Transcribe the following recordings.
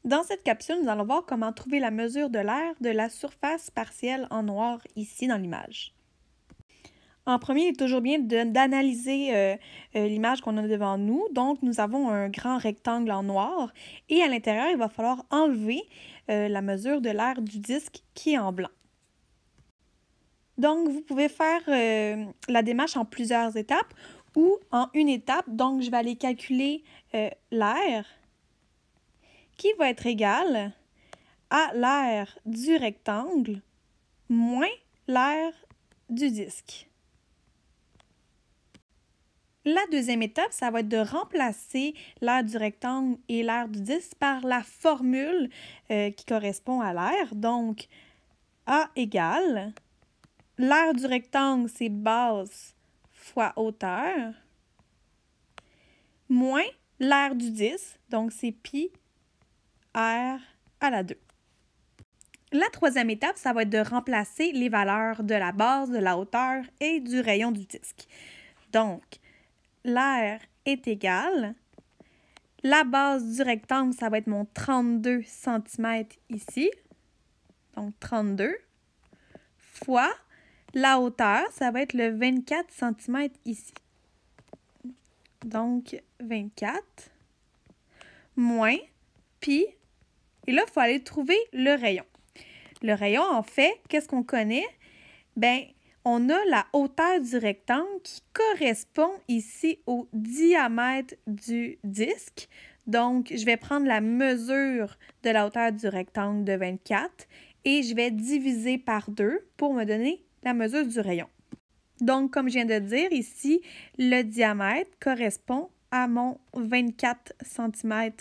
Dans cette capsule, nous allons voir comment trouver la mesure de l'aire de la surface partielle en noir ici dans l'image. En premier, il est toujours bien d'analyser l'image qu'on a devant nous. Donc, nous avons un grand rectangle en noir et à l'intérieur, il va falloir enlever la mesure de l'aire du disque qui est en blanc. Donc, vous pouvez faire la démarche en plusieurs étapes ou en une étape. Donc, je vais aller calculer l'aire qui va être égale à l'aire du rectangle moins l'aire du disque. La deuxième étape, ça va être de remplacer l'aire du rectangle et l'aire du disque par la formule qui correspond à l'aire. Donc, A égale, l'aire du rectangle, c'est base fois hauteur, moins l'aire du disque, donc c'est pi r à la 2. La troisième étape, ça va être de remplacer les valeurs de la base, de la hauteur et du rayon du disque. Donc, l'aire est égale, la base du rectangle, ça va être mon 32 cm ici, donc 32, fois la hauteur, ça va être le 24 cm ici. Donc, 24, moins pi, et là, il faut aller trouver le rayon. Le rayon, en fait, qu'est-ce qu'on connaît? Bien, on a la hauteur du rectangle qui correspond ici au diamètre du disque. Donc, je vais prendre la mesure de la hauteur du rectangle de 24 et je vais diviser par 2 pour me donner la mesure du rayon. Donc, comme je viens de dire, ici, le diamètre correspond à mon 24 cm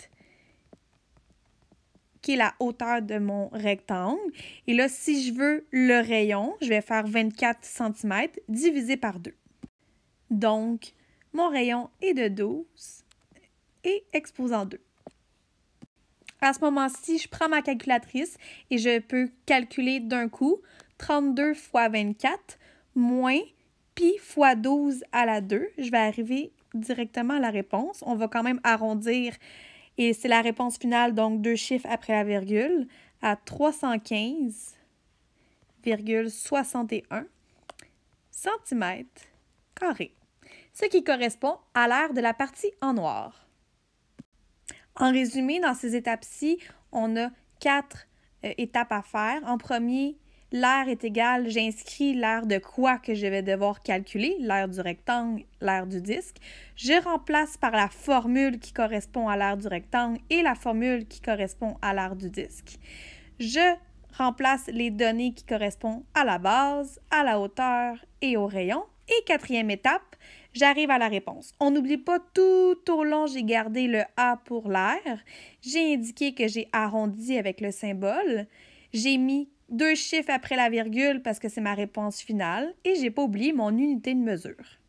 qui est la hauteur de mon rectangle. Et là, si je veux le rayon, je vais faire 24 cm divisé par 2. Donc, mon rayon est de 12 et exposant 2. À ce moment-ci, je prends ma calculatrice et je peux calculer d'un coup 32 fois 24 moins pi fois 12 à la 2. Je vais arriver directement à la réponse. On va quand même arrondir. Et c'est la réponse finale, donc 2 chiffres après la virgule, à 315,61 cm², ce qui correspond à l'aire de la partie en noir. En résumé, dans ces étapes-ci, on a 4 étapes à faire. En premier, l'aire est égale, j'inscris l'aire de quoi que je vais devoir calculer, l'aire du rectangle, l'aire du disque. Je remplace par la formule qui correspond à l'aire du rectangle et la formule qui correspond à l'aire du disque. Je remplace les données qui correspondent à la base, à la hauteur et au rayon. Et quatrième étape, j'arrive à la réponse. On n'oublie pas, tout au long, j'ai gardé le A pour l'aire. J'ai indiqué que j'ai arrondi avec le symbole. J'ai mis 2 chiffres après la virgule parce que c'est ma réponse finale et j'ai pas oublié mon unité de mesure.